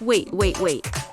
Wait.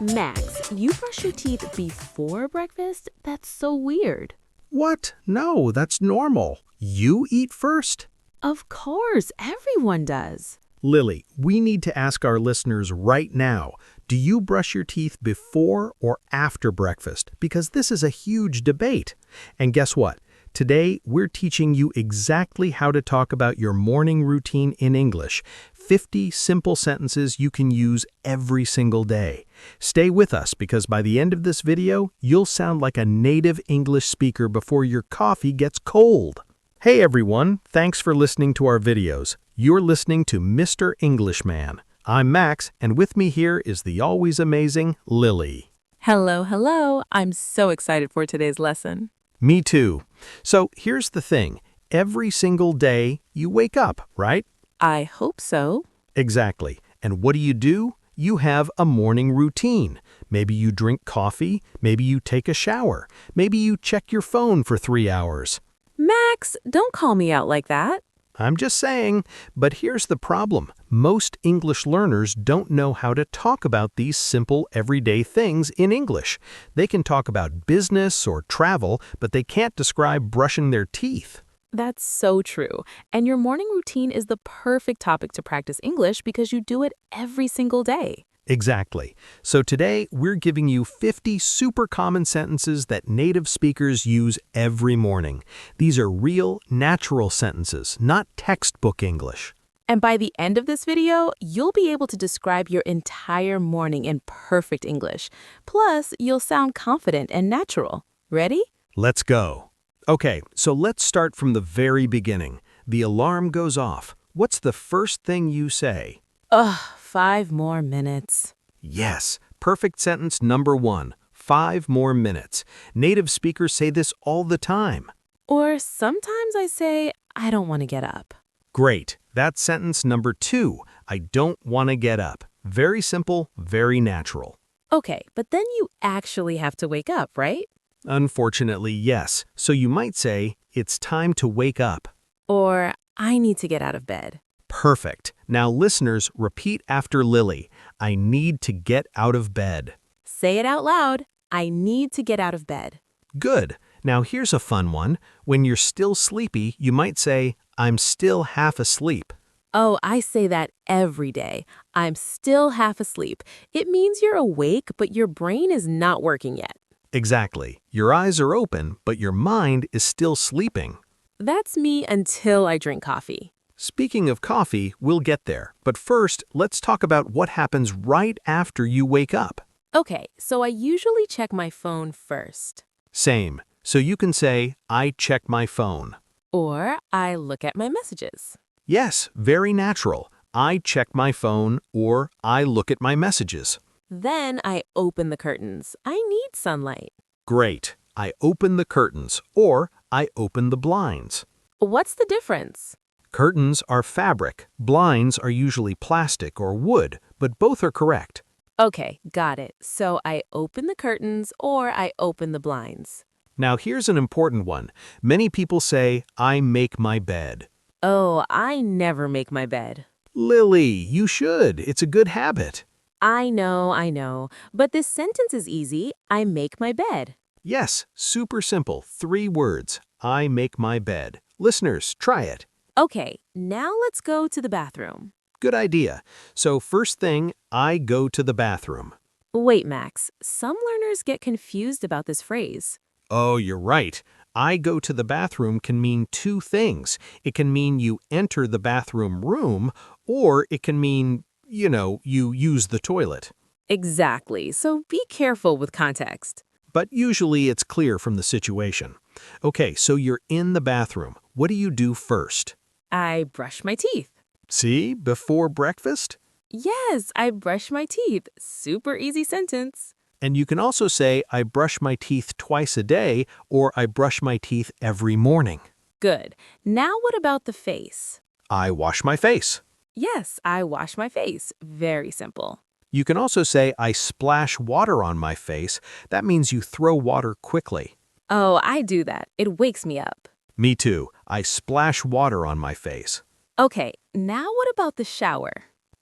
Max, you brush your teeth before breakfast? That's so weird. What? No, that's normal. You eat first? Of course, everyone does. Lily, we need to ask our listeners right now, do you brush your teeth before or after breakfast? Because this is a huge debate. And guess what? Today, we're teaching you exactly how to talk about your morning routine in English. 50 simple sentences you can use every single day. Stay with us because by the end of this video, you'll sound like a native English speaker before your coffee gets cold. Hey everyone, thanks for listening to our videos. You're listening to Mr. Englishman. I'm Max, and with me here is the always amazing Lily. Hello. I'm so excited for today's lesson. Me too. So here's the thing. Every single day, you wake up, right? I hope so. Exactly. And what do? You have a morning routine. Maybe you drink coffee, maybe you take a shower, maybe you check your phone for 3 hours. Max, don't call me out like that. I'm just saying, but here's the problem. Most English learners don't know how to talk about these simple everyday things in English. They can talk about business or travel, but they can't describe brushing their teeth. That's so true. And your morning routine is the perfect topic to practice English because you do it every single day. Exactly. So today, we're giving you 50 super common sentences that native speakers use every morning. These are real, natural sentences, not textbook English. And by the end of this video, you'll be able to describe your entire morning in perfect English. Plus, you'll sound confident and natural. Ready? Let's go. Okay, so let's start from the very beginning. The alarm goes off. What's the first thing you say? Ugh, 5 more minutes. Yes, perfect sentence number 1. 5 more minutes. Native speakers say this all the time. Or sometimes I say, I don't want to get up. Great. That's sentence number 2. I don't want to get up. Very simple, very natural. Okay, but then you actually have to wake up, right? Unfortunately, yes. So you might say, it's time to wake up. Or I need to get out of bed. Perfect. Now listeners, repeat after Lily. I need to get out of bed. Say it out loud. I need to get out of bed. Good. Now here's a fun one. When you're still sleepy, you might say, I'm still half asleep. Oh, I say that every day. I'm still half asleep. It means you're awake, but your brain is not working yet. Exactly. Your eyes are open, but your mind is still sleeping. That's me until I drink coffee. Speaking of coffee, we'll get there. But first, let's talk about what happens right after you wake up. Okay, so I usually check my phone first. Same. So you can say, I check my phone. Or I look at my messages. Yes, very natural. I check my phone or I look at my messages. Then I open the curtains. I need sunlight. Great. I open the curtains or I open the blinds. What's the difference? Curtains are fabric. Blinds are usually plastic or wood, but both are correct. Okay, got it. So I open the curtains or I open the blinds. Now here's an important one. Many people say, I make my bed. Oh, I never make my bed. Lily, you should. It's a good habit. I know. But this sentence is easy. I make my bed. Yes, super simple. 3 words. I make my bed. Listeners, try it. Okay, now let's go to the bathroom. Good idea. So first thing, I go to the bathroom. Wait, Max. Some learners get confused about this phrase. Oh, you're right. I go to the bathroom can mean 2 things. It can mean you enter the bathroom room, or it can mean, you use the toilet. Exactly, so be careful with context. But usually it's clear from the situation. Okay, so you're in the bathroom. What do you do first? I brush my teeth. See, before breakfast? Yes, I brush my teeth. Super easy sentence. And you can also say, I brush my teeth twice a day, or I brush my teeth every morning. Good. Now what about the face? I wash my face. Yes, I wash my face. Very simple. You can also say, I splash water on my face. That means you throw water quickly. Oh, I do that. It wakes me up. Me too. I splash water on my face. Okay, now what about the shower?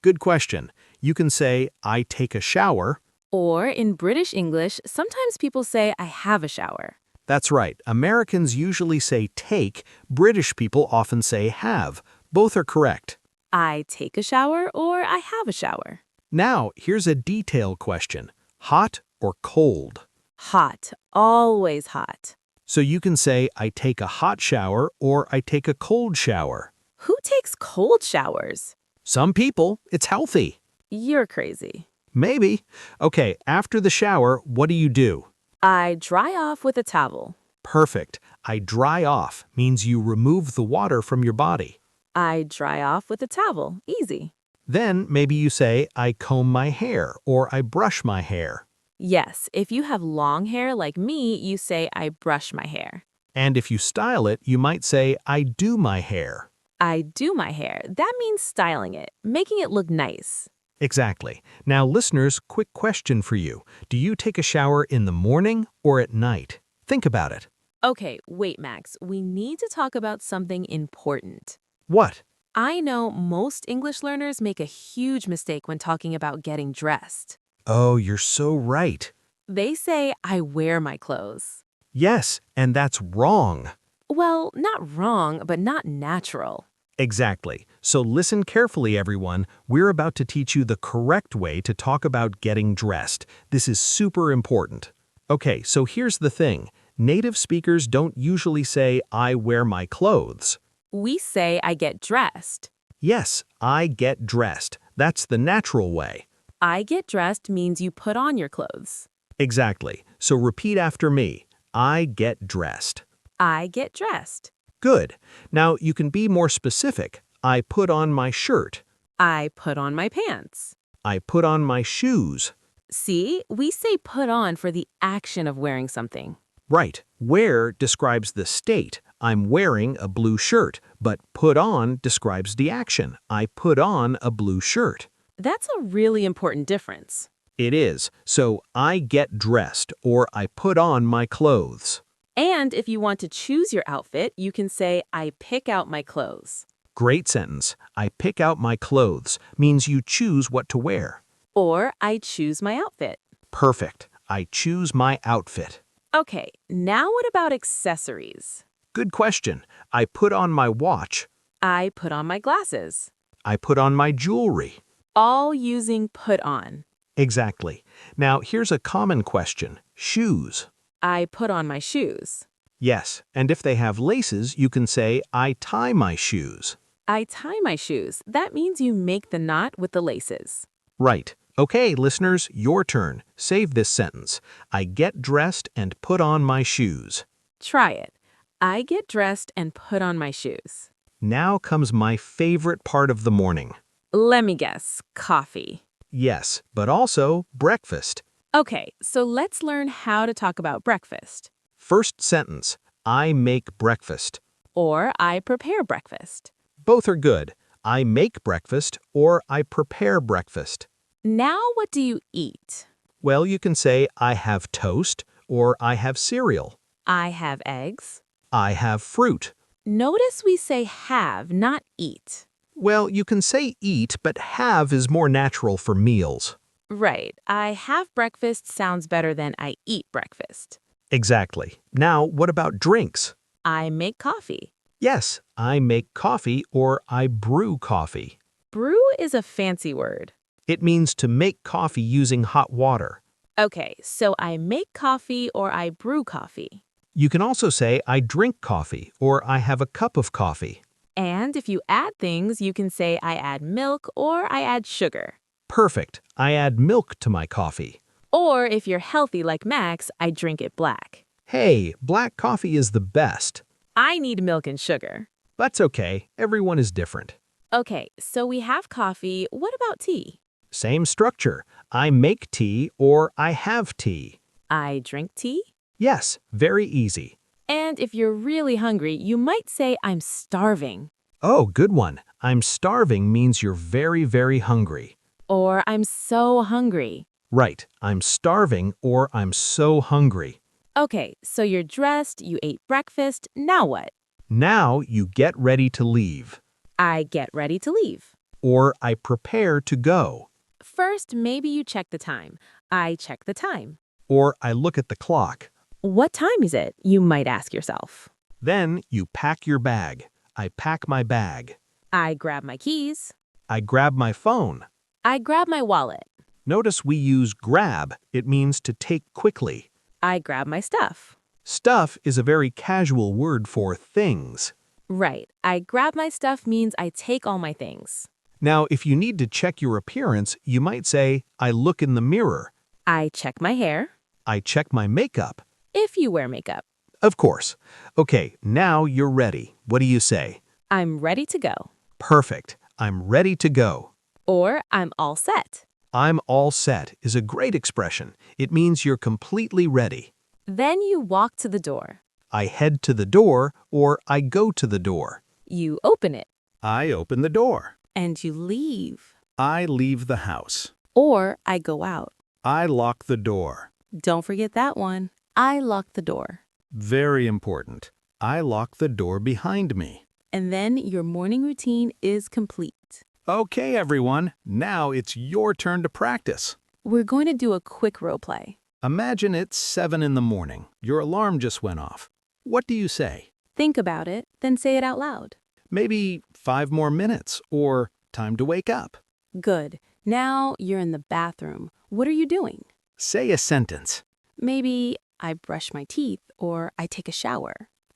Good question. You can say, I take a shower. Or in British English, sometimes people say, I have a shower. That's right. Americans usually say take. British people often say have. Both are correct. I take a shower or I have a shower. Now, here's a detail question. Hot or cold? Hot, always hot. So you can say, I take a hot shower or I take a cold shower. Who takes cold showers? Some people, it's healthy. You're crazy. Maybe. Okay, after the shower, what do? I dry off with a towel. Perfect. I dry off means you remove the water from your body. I dry off with a towel. Easy. Then maybe you say, I comb my hair or I brush my hair. Yes, if you have long hair like me, you say I brush my hair. And if you style it, you might say, I do my hair. I do my hair. That means styling it, making it look nice. Exactly. Now, listeners, quick question for you. Do you take a shower in the morning or at night? Think about it. Okay, wait, Max. We need to talk about something important. What? I know most English learners make a huge mistake when talking about getting dressed. Oh, you're so right. They say, I wear my clothes. Yes, and that's wrong. Well, not wrong, but not natural. Exactly. So listen carefully, everyone. We're about to teach you the correct way to talk about getting dressed. This is super important. Okay, so here's the thing. Native speakers don't usually say, I wear my clothes. We say, I get dressed. Yes, I get dressed. That's the natural way. I get dressed means you put on your clothes. Exactly. So repeat after me. I get dressed. I get dressed. Good. Now you can be more specific. I put on my shirt. I put on my pants. I put on my shoes. See, we say put on for the action of wearing something. Right. Wear describes the state. I'm wearing a blue shirt, but put on describes the action. I put on a blue shirt. That's a really important difference. It is. So I get dressed or I put on my clothes. And if you want to choose your outfit, you can say, I pick out my clothes. Great sentence. I pick out my clothes means you choose what to wear. Or I choose my outfit. Perfect. I choose my outfit. Okay, now what about accessories? Good question. I put on my watch. I put on my glasses. I put on my jewelry. All using put on. Exactly. Now here's a common question. Shoes. I put on my shoes. Yes, and if they have laces, you can say, I tie my shoes. I tie my shoes. That means you make the knot with the laces. Right. Okay, listeners, your turn. Save this sentence. I get dressed and put on my shoes. Try it. I get dressed and put on my shoes. Now comes my favorite part of the morning. Let me guess, coffee. Yes, but also breakfast. Okay, so let's learn how to talk about breakfast. First sentence, I make breakfast. Or I prepare breakfast. Both are good. I make breakfast or I prepare breakfast. Now what do you eat? Well, you can say I have toast or I have cereal. I have eggs. I have fruit. Notice we say have, not eat. Well, you can say eat, but have is more natural for meals. Right. I have breakfast sounds better than I eat breakfast. Exactly. Now, what about drinks? I make coffee. Yes, I make coffee or I brew coffee. Brew is a fancy word. It means to make coffee using hot water. Okay, so I make coffee or I brew coffee. You can also say I drink coffee or I have a cup of coffee. And if you add things, you can say I add milk or I add sugar. Perfect. I add milk to my coffee. Or if you're healthy like Max, I drink it black. Hey, black coffee is the best. I need milk and sugar. That's okay. Everyone is different. Okay, so we have coffee. What about tea? Same structure. I make tea or I have tea. I drink tea. Yes, very easy. And if you're really hungry, you might say I'm starving. Oh, good one. I'm starving means you're very, very hungry. Or I'm so hungry. Right. I'm starving or I'm so hungry. Okay, so you're dressed, you ate breakfast, now what? Now you get ready to leave. I get ready to leave. or I prepare to go, First, maybe you check the time. I check the time. or I look at the clock. What time is it? You might ask yourself. Then you pack your bag. I pack my bag. I grab my keys. I grab my phone. I grab my wallet. Notice we use grab. It means to take quickly. I grab my stuff. Stuff is a very casual word for things. Right. I grab my stuff means I take all my things. Now, if you need to check your appearance, you might say, I look in the mirror. I check my hair. I check my makeup. If you wear makeup. Of course. Okay, now you're ready. What do you say? I'm ready to go. Perfect. I'm ready to go. Or I'm all set. I'm all set is a great expression. It means you're completely ready. Then you walk to the door. I head to the door or I go to the door. You open it. I open the door. And you leave. I leave the house. Or I go out. I lock the door. Don't forget that one. I lock the door. Very important. I lock the door behind me. And then your morning routine is complete. Okay, everyone. Now it's your turn to practice. We're going to do a quick role play. Imagine it's 7 in the morning. Your alarm just went off. What do you say? Think about it, then say it out loud. Maybe 5 more minutes or time to wake up. Good. Now you're in the bathroom. What are you doing? Say a sentence. Maybe I brush my teeth or I take a shower.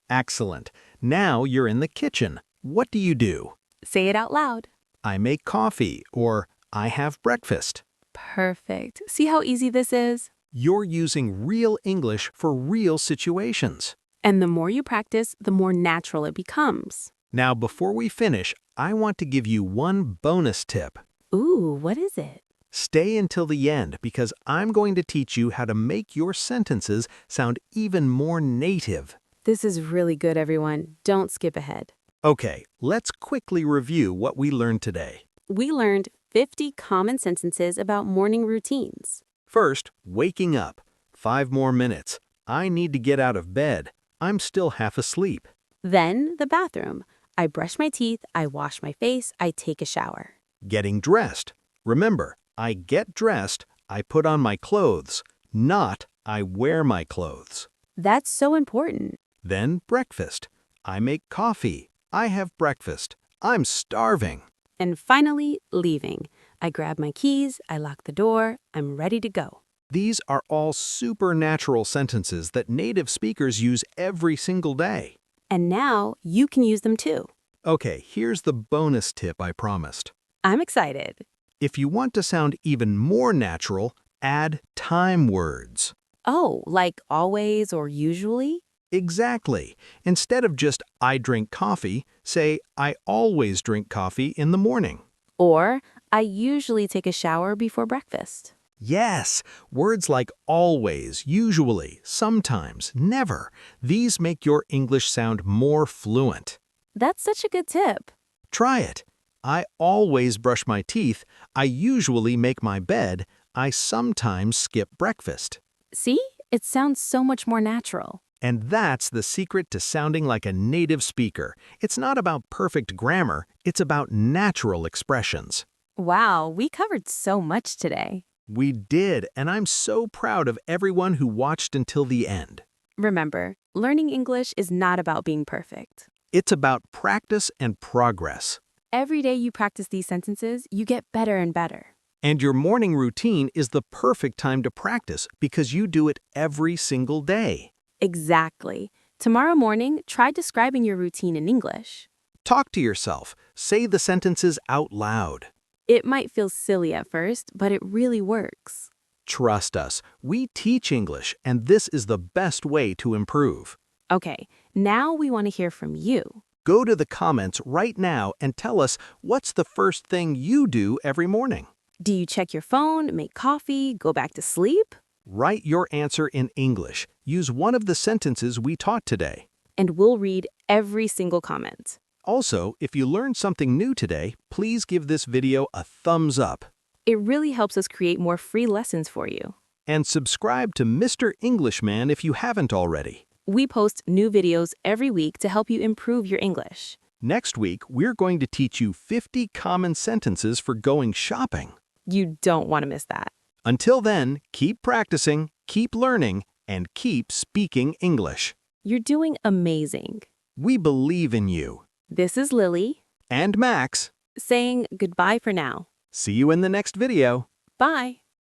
Excellent. Now you're in the kitchen. What do you do? Say it out loud. I make coffee or I have breakfast. Perfect. See how easy this is? You're using real English for real situations. And the more you practice, the more natural it becomes. Now, before we finish, I want to give you one bonus tip. Ooh, what is it? Stay until the end because I'm going to teach you how to make your sentences sound even more native. This is really good, everyone. Don't skip ahead. Okay, let's quickly review what we learned today. We learned 50 common sentences about morning routines. First, waking up. 5 more minutes. I need to get out of bed. I'm still half asleep. Then the bathroom. I brush my teeth, I wash my face, I take a shower. Getting dressed. Remember, I get dressed, I put on my clothes, not I wear my clothes. That's so important. Then breakfast. I make coffee. I have breakfast. I'm starving. And finally, leaving. I grab my keys, I lock the door, I'm ready to go. These are all supernatural sentences that native speakers use every single day. And now you can use them too. Okay, here's the bonus tip I promised. I'm excited. If you want to sound even more natural, add time words. Oh, like always or usually? Exactly. Instead of just I drink coffee, say I always drink coffee in the morning. Or I usually take a shower before breakfast. Yes, words like always, usually, sometimes, never. These make your English sound more fluent. That's such a good tip. Try it. I always brush my teeth. I usually make my bed. I sometimes skip breakfast. See? It sounds so much more natural. And that's the secret to sounding like a native speaker. It's not about perfect grammar, it's about natural expressions. Wow, we covered so much today. We did, and I'm so proud of everyone who watched until the end. Remember, learning English is not about being perfect. It's about practice and progress. Every day you practice these sentences, you get better and better. And your morning routine is the perfect time to practice because you do it every single day. Exactly. Tomorrow morning, try describing your routine in English. Talk to yourself. Say the sentences out loud. It might feel silly at first, but it really works. Trust us, we teach English, and this is the best way to improve. Okay, now we want to hear from you. Go to the comments right now and tell us what's the first thing you do every morning. Do you check your phone, make coffee, go back to sleep? Write your answer in English. Use one of the sentences we taught today. And we'll read every single comment. Also, if you learned something new today, please give this video a thumbs up. It really helps us create more free lessons for you. And subscribe to Mr. Englishman if you haven't already. We post new videos every week to help you improve your English. Next week, we're going to teach you 50 common sentences for going shopping. You don't want to miss that. Until then, keep practicing, keep learning, and keep speaking English. You're doing amazing. We believe in you. This is Lily, And Max. saying goodbye for now. See you in the next video. Bye.